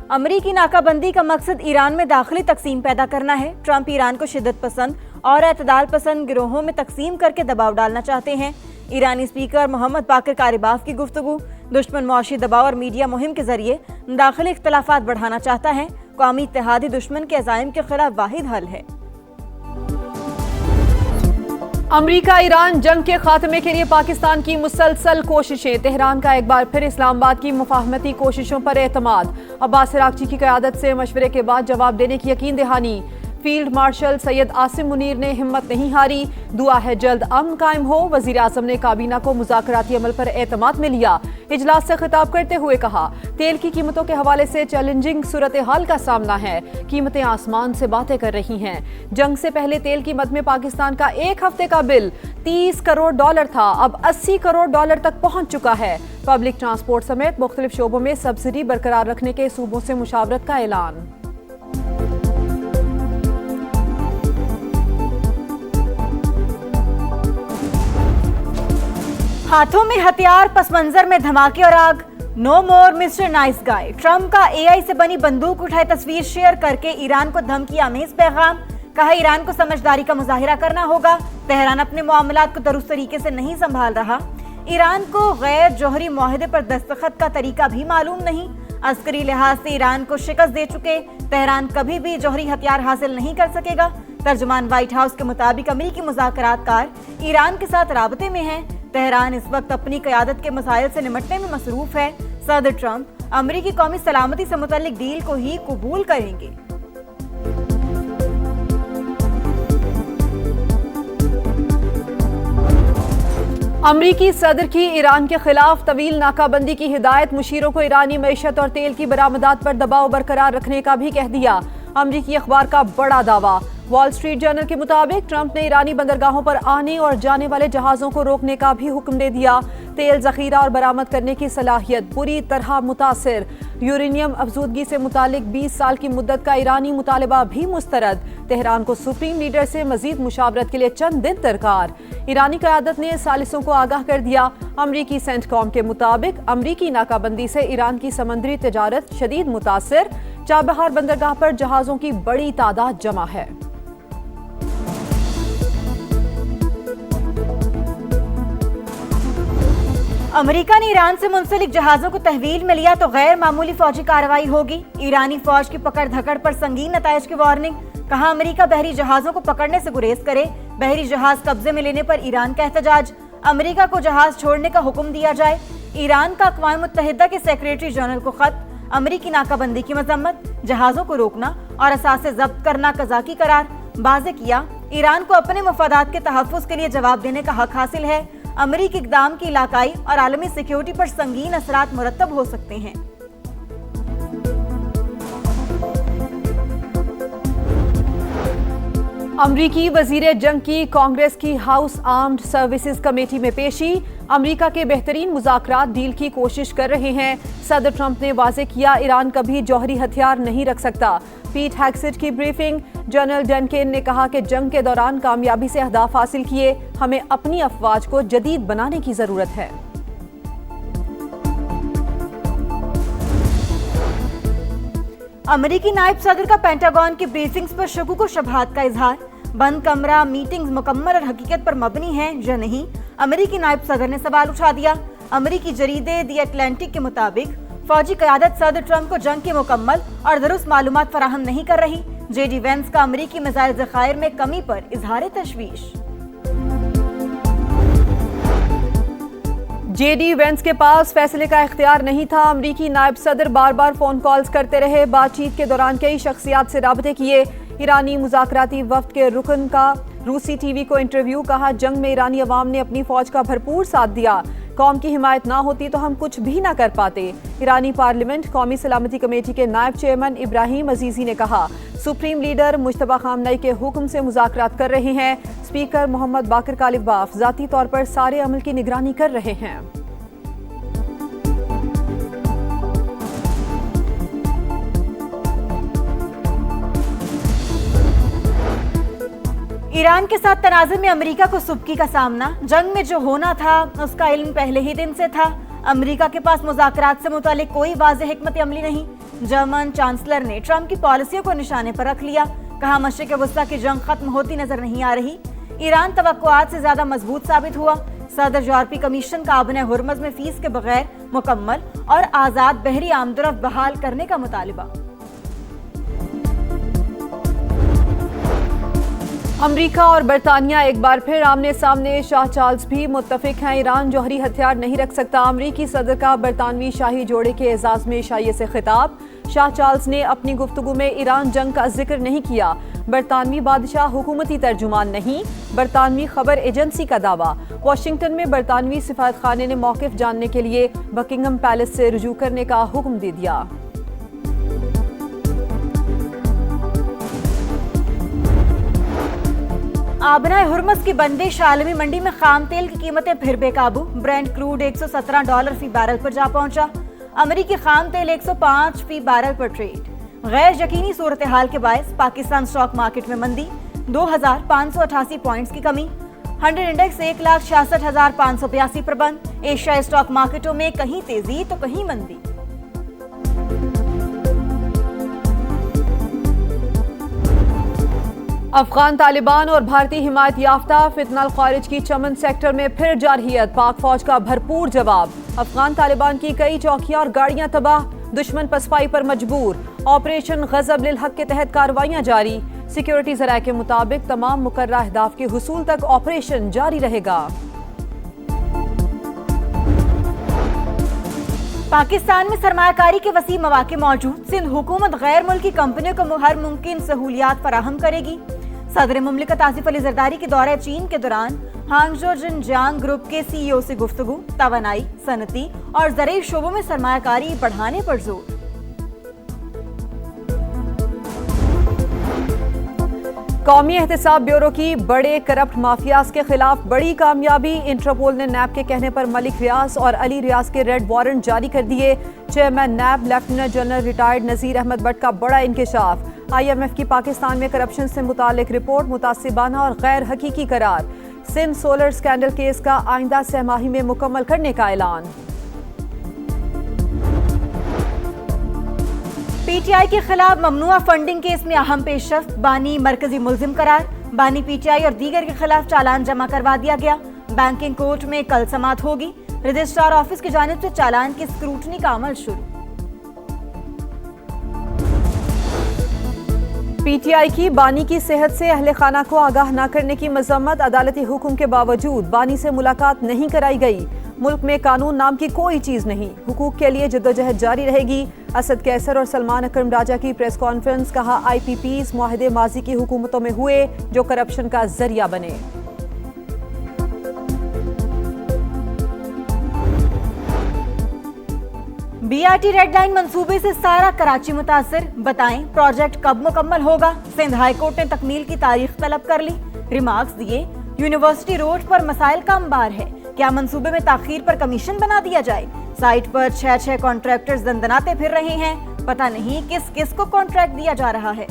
अमरीकी नाकाबंदी का मकसद ईरान में दाखिली तकसीम पैदा करना है। ट्रंप ईरान को शिद्दत पसंद और एतदाल पसंद गिरोहों में तकसीम करके दबाव डालना चाहते हैं। ईरानी स्पीकर मोहम्मद बाकिर कारिबाफ की गुफ्तगू, दुश्मन मुआशी दबाव और मीडिया मुहिम के जरिए दाखिली इख्तलाफात बढ़ाना चाहता है। कौमी इत्तेहादी दुश्मन के अज़ाइम के खिलाफ वाहिद हल है। अमरीका ईरान जंग के खात्मे के लिए पाकिस्तान की मुसलसल कोशिशें। तेहरान का एक बार फिर इस्लामाबाद की मुफाहमती कोशिशों पर एतमाद। अब्बास इराक्ची की क़यादत से मशवरे के बाद जवाब देने की यकीन दहानी। फील्ड मार्शल सैयद आसिम मुनीर ने हिम्मत नहीं हारी। दुआ है जल्द अमन कायम हो। वज़ीर आज़म ने काबीना को मुज़ाकराती अमल पर एतमाद में लिया। इजलास से खिताब करते हुए कहा, तेल की कीमतों के हवाले से चैलेंजिंग सूरत हाल का सामना है। कीमतें आसमान से बातें कर रही हैं। जंग से पहले तेल की मद में पाकिस्तान का एक हफ्ते का बिल 30 करोड़ डॉलर था, अब 80 करोड़ डॉलर तक पहुंच चुका है। पब्लिक ट्रांसपोर्ट समेत मुख्तलिफ शोबों में सब्सिडी बरकरार रखने के सूबों से मुशावरत का ऐलान। हाथों में हथियार, पस मंजर में धमाके और आग। नो मोर मिस्टर नाइस गाय। ट्रंप का एआई से बनी बंदूक उठाए तस्वीर शेयर करके ईरान को धमकी आमेज पैगाम। कहा, ईरान को समझदारी का मुजाहिरा करना होगा। तेहरान अपने मामलात को दुरुस्त तरीके से नहीं संभाल रहा। ईरान को गैर जौहरी मुआहदे पर दस्तखत का तरीका भी मालूम नहीं। अस्करी लिहाज से ईरान को शिकस्त दे चुके। तेहरान कभी भी जौहरी हथियार हासिल नहीं कर सकेगा। तर्जुमान व्हाइट हाउस के मुताबिक अमरीकी मुज़ाकरातकार ईरान के साथ राबते में हैं। तेहरान इस वक्त अपनी क़यादत के मसाइल से निमटने में मसरूफ है। सदर ट्रंप अमरीकी कौमी सलामती से मुतल्लिक डील को ही कबूल करेंगे। अमरीकी सदर की ईरान के खिलाफ तवील नाकाबंदी की हिदायत। मुशीरों को ईरानी मईशत और तेल की बरामदात पर दबाव बरकरार रखने का भी कह दिया। अमरीकी अखबार का बड़ा दावा। वॉल स्ट्रीट जर्नल के मुताबिक ट्रंप ने ईरानी बंदरगाहों पर आने और जाने वाले जहाजों को रोकने का भी हुक्म दे दिया। तेल जखीरा और बरामद करने की सलाहियत बुरी तरह मुतासिर। यूरेनियम अफजूदगी से मुतालिक 20 साल की मुद्दत का ईरानी मुतालबा भी मुस्तरद। तेहरान को सुप्रीम लीडर से मजीद मुशावरत के लिए चंद दिन दरकार। ईरानी क़यादत ने सालिसों को आगाह कर दिया। अमरीकी सेंटकॉम के मुताबिक अमरीकी नाकाबंदी से ईरान की समंदरी तजारत शदीद मुतासिर। चाबहार बंदरगाह पर जहाजों की बड़ी तादाद जमा है। अमेरिका ने ईरान से मुंसलिक जहाजों को तहवील में लिया तो गैर मामूली फौजी कार्रवाई होगी। ईरानी फौज की पकड़ धकड़ पर संगीन नतायज की वार्निंग। कहा, अमेरिका बहरी जहाजों को पकड़ने से गुरेज करे। बहरी जहाज कब्जे में लेने पर ईरान का एहतजाज। अमेरिका को जहाज छोड़ने का हुक्म दिया जाए। ईरान का अक़वाम मुत्तहिदा के सेक्रेटरी जनरल को खत। अमेरिकी नाकाबंदी की मजम्मत। जहाजों को रोकना और असासे जब्त करना कज़ाकी करार। बाज़े किया, ईरान को अपने मफादात के तहफ़्फ़ुज़ के लिए जवाब देने का हक हासिल है। अमेरिकी इक़दाम की इलाकाई और आलमी सिक्योरिटी पर संगीन असरात मुरत्तब हो सकते हैं। अमरीकी वजीर जंग की कांग्रेस की हाउस आर्म्ड सर्विसेज कमेटी में पेशी। अमरीका के बेहतरीन मुज़ाकरात डील की कोशिश कर रहे हैं। सदर ट्रंप ने वाज़े किया, ईरान कभी जौहरी हथियार नहीं रख सकता। पीट हेग्सेट की ब्रीफिंग। जनरल डनकेन ने कहा कि जंग के दौरान कामयाबी से अहदाफ हासिल किए। हमें अपनी अफवाज को जदीद बनाने की जरूरत है। अमेरिकी नायब सदर का पेंटागन की ब्रीफिंग्स पर शकूक व शुबहात का इजहार। बंद कमरा मीटिंग्स मुकम्मल और हकीकत पर मबनी है या नहीं, अमेरिकी नायब सदर ने सवाल उठा दिया। अमेरिकी जरीदे द अटलांटिक के मुताबिक फौजी क़यादत सदर ट्रंप को जंग की मुकम्मल और दुरुस्त मालूमात फराहम नहीं कर रही। जेडी वेंस का अमेरिकी मिसाइल ज़खायर में कमी पर इजहार तशवीश। जेडी वेंस के पास फैसले का इख्तियार नहीं था। अमरीकी नायब सदर बार बार फोन कॉल्स करते रहे। बातचीत के दौरान कई शख्सियात से राबते किए। ईरानी मुज़ाकराती वफ्द के रुकन का रूसी टीवी को इंटरव्यू। कहा, जंग में ईरानी अवाम ने अपनी फौज का भरपूर साथ दिया। कौम की हिमायत ना होती तो हम कुछ भी ना कर पाते। ईरानी पार्लियामेंट कौमी सलामती कमेटी के नायब चेयरमैन इब्राहिम अजीजी ने कहा, सुप्रीम लीडर मुश्तबा खामनई के हुक्म से मुज़ाकरात कर रहे हैं। स्पीकर मोहम्मद बाकिर कालिबाफ ज़ाती तौर पर सारे अमल की निगरानी कर रहे हैं। ईरान के साथ तनाज़े में अमेरिका को सुबकी का सामना। जंग में जो होना था उसका इल्म पहले ही दिन से था। अमेरिका के पास मुज़ाकरात से मुतालिक कोई वाज़ेह हिकमत अमली नहीं। जर्मन चांसलर ने ट्रंप की पॉलिसियों को निशाने पर रख लिया। कहा, मशरिक वस्ता की जंग खत्म होती नजर नहीं आ रही। ईरान तवक्कुआत से ज्यादा मजबूत साबित हुआ। सदर यूरोपीय कमीशन का आबने हुर्मज में फीस के बगैर मुकम्मल और आजाद बहरी आमदरफ्त बहाल करने का मुतालिबा। अमेरिका और बरतानिया एक बार फिर आमने सामने। शाह चार्ल्स भी मुत्तफिक हैं, ईरान जौहरी हथियार नहीं रख सकता। अमेरिकी सदर का बरतानवी शाही जोड़े के एजाज में शाइये से खिताब। शाह चार्ल्स ने अपनी गुफ्तगू में ईरान जंग का जिक्र नहीं किया। बरतानवी बादशाह हुकूमती तर्जुमान नहीं, बरतानवी खबर एजेंसी का दावा। वाशिंगटन में बरतानवी सिफारतखाने ने मौक़िफ़ जानने के लिए बकिंगम पैलेस से रुजू करने का हुक्म दे दिया। आबनाए हुर्मज की बंदिश, आलमी मंडी में खाम तेल की कीमतें फिर बेकाबू। ब्रेंट क्रूड $117 फी बैरल पर जा पहुंचा। अमेरिकी खाम तेल 105 फी बैरल पर ट्रेड। गैर यकीनी सूरत हाल के बायस पाकिस्तान स्टॉक मार्केट में मंदी, 2588 पॉइंट्स की कमी। 100 इंडेक्स 1,66,582 पर बंद। एशियाई स्टॉक मार्केटों में कहीं तेजी तो कहीं मंदी। अफगान तालिबान और भारतीय हिमायत याफ्ता फितनाल खारिज की चमन सेक्टर में फिर जारहियत। पाक फौज का भरपूर जवाब। अफगान तालिबान की कई चौकियां और गाड़ियां तबाह, दुश्मन पसपाई पर मजबूर। ऑपरेशन गजब लिल हक के तहत कार्रवाइयां जारी। सिक्योरिटी जराये के मुताबिक तमाम मुकर्रर अहदाफ के हुसूल तक ऑपरेशन जारी रहेगा। पाकिस्तान में सरमायाकारी के वसी मौके मौजूद। सिंध हुकूमत गैर मुल्की कंपनियों को हर मुमकिन सहूलियात फराहम करेगी। सदर मुमलिकत आसिफ अली जरदारी के दौरे चीन के दौरान हांगझो जिनजियांग ग्रुप के CEO से गुफ्तगू। तवानाई, सनती और ज़राई शोबों में सरमायाकारी बढ़ाने पर जोर। कौमी एहतसाब ब्यूरो की बड़े करप्ट माफियाज के खिलाफ बड़ी कामयाबी। इंटरपोल ने नैब के कहने पर मलिक रियाज और अली रियाज के रेड वारंट जारी कर दिए। चेयरमैन नैब lieutenant general retired Nazir Ahmad Bhatt का बड़ा इंकिशाफ। IMF की पाकिस्तान में करप्शन से मुतालिक रिपोर्ट मुतासिबाना और गैर हकीकी करार। सिंध सोलर स्कैंडल केस का आइंदा सहमाही में मुकम्मल करने का ऐलान। PTI के खिलाफ ममनुआ फंडिंग केस में अहम पेशरफ्त। बानी मरकजी मुल्जिम करार। बानी PTI और दीगर के खिलाफ चालान जमा करवा दिया गया। बैंकिंग कोर्ट में कल समाअत होगी। रजिस्ट्रार ऑफिस की जानिब से चालान की स्क्रूटनी का अमल शुरू। PTI की बानी की सेहत से अहले खाना को आगाह न करने की मजम्मत। अदालती हुक्म के बावजूद बानी से मुलाकात नहीं कराई गई। मुल्क में कानून नाम की कोई चीज नहीं। हुकूक के लिए जद्दोजहद जारी रहेगी। असद कैसर और सलमान अकरम राजा की प्रेस कॉन्फ्रेंस। कहा, IPPs मुआहदे माजी की हुकूमतों में हुए जो करप्शन का जरिया बने। BRT रेड लाइन मंसूबे से सारा कराची मुतासिर। बताएं प्रोजेक्ट कब मुकम्मल होगा। सिंध हाई कोर्ट ने तकमील की तारीख तलब कर ली। रिमार्क्स दिए, यूनिवर्सिटी रोड पर मसाइल का अंबार है। क्या मंसूबे में ताखीर पर कमीशन बना दिया जाए। साइट पर 6 कॉन्ट्रैक्टर्स दंदनाते फिर रहे हैं। पता नहीं किस किस को कॉन्ट्रैक्ट दिया जा रहा है।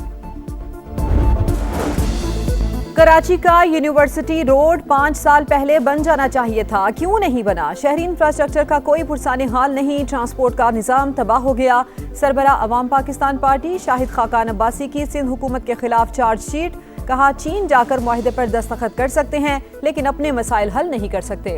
कराची का यूनिवर्सिटी रोड 5 साल पहले बन जाना चाहिए था, क्यों नहीं बना। शहरी इंफ्रास्ट्रक्चर का कोई पुरसाने हाल नहीं। ट्रांसपोर्ट का निज़ाम तबाह हो गया। सरबरा अवाम पाकिस्तान पार्टी शाहिद खाकान अब्बासी की सिंध हुकूमत के खिलाफ चार्जशीट। कहा, चीन जाकर मुआहदे पर दस्तखत कर सकते हैं लेकिन अपने मसाइल हल नहीं कर सकते।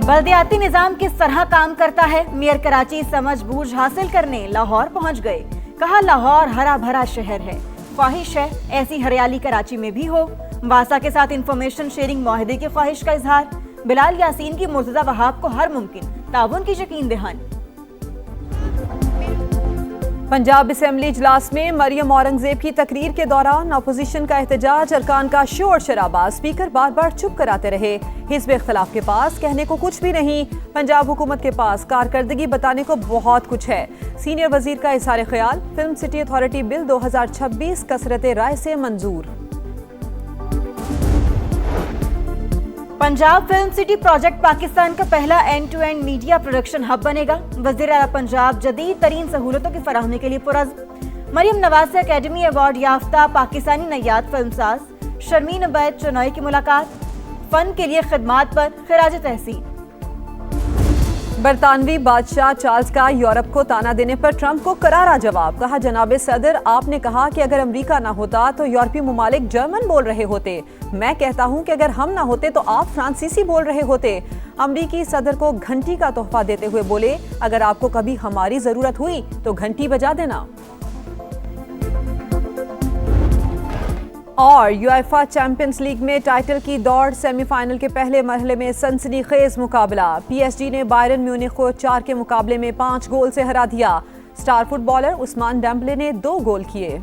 बल्दियाती निज़ाम किस तरह काम करता है। मेयर कराची समझ बूझ हासिल करने लाहौर पहुंच गए। कहा, लाहौर हरा भरा शहर है, ख्वाहिश है ऐसी हरियाली कराची में भी हो। वासा के साथ इंफॉर्मेशन शेयरिंग मुआहदे की ख्वाहिश का इजहार। बिलाल यासीन की मुर्तजा वहाब को हर मुमकिन ताउन की यकीन दहानी। पंजाब असेंबली इजलास में मरियम औरंगजेब की तकरीर के दौरान अपोजिशन का एहतजाज, अरकान का शोर शराबा। स्पीकर बार बार चुप कराते रहे। हिज़्ब इख्तिलाफ के पास कहने को कुछ भी नहीं। पंजाब हुकूमत के पास कारकर्दगी बताने को बहुत कुछ है। सीनियर वजीर का इज़हार ख्याल। फिल्म सिटी अथॉरिटी बिल 2026 कसरत राय से मंजूर। Punjab film city project Pakistan का पहला end to end media production hub बनेगा। वज़ीर आला पंजाब जदीद तरीन सहूलतों की फराहमी के लिए पुरज़्म। मरियम नवाज से अकेडमी अवार्ड याफ्ता पाकिस्तानी नैयाद फिल्मसाज शर्मीन उबैद चनोई की मुलाकात। फन के लिए खिदमात पर खिराज तहसीन। बरतानवी बादशाह चार्ल्स का यूरोप को ताना देने पर ट्रंप को करारा जवाब। कहा, जनाबे सदर, आपने कहा कि अगर अमेरिका ना होता तो यूरोपीय ममालिक जर्मन बोल रहे होते। मैं कहता हूं कि अगर हम ना होते तो आप फ्रांसीसी बोल रहे होते। अमेरिकी सदर को घंटी का तोहफा देते हुए बोले, अगर आपको कभी हमारी जरूरत हुई तो घंटी बजा देना। और यूएफा चैंपियंस लीग में टाइटल की दौड़, सेमीफाइनल के पहले मरहले में सनसनीखेज मुकाबला। पीएसजी ने बायरन म्यूनिख को 4 के मुकाबले में 5 गोल से हरा दिया। स्टार फुटबॉलर उस्मान डेम्बले ने 2 गोल किए।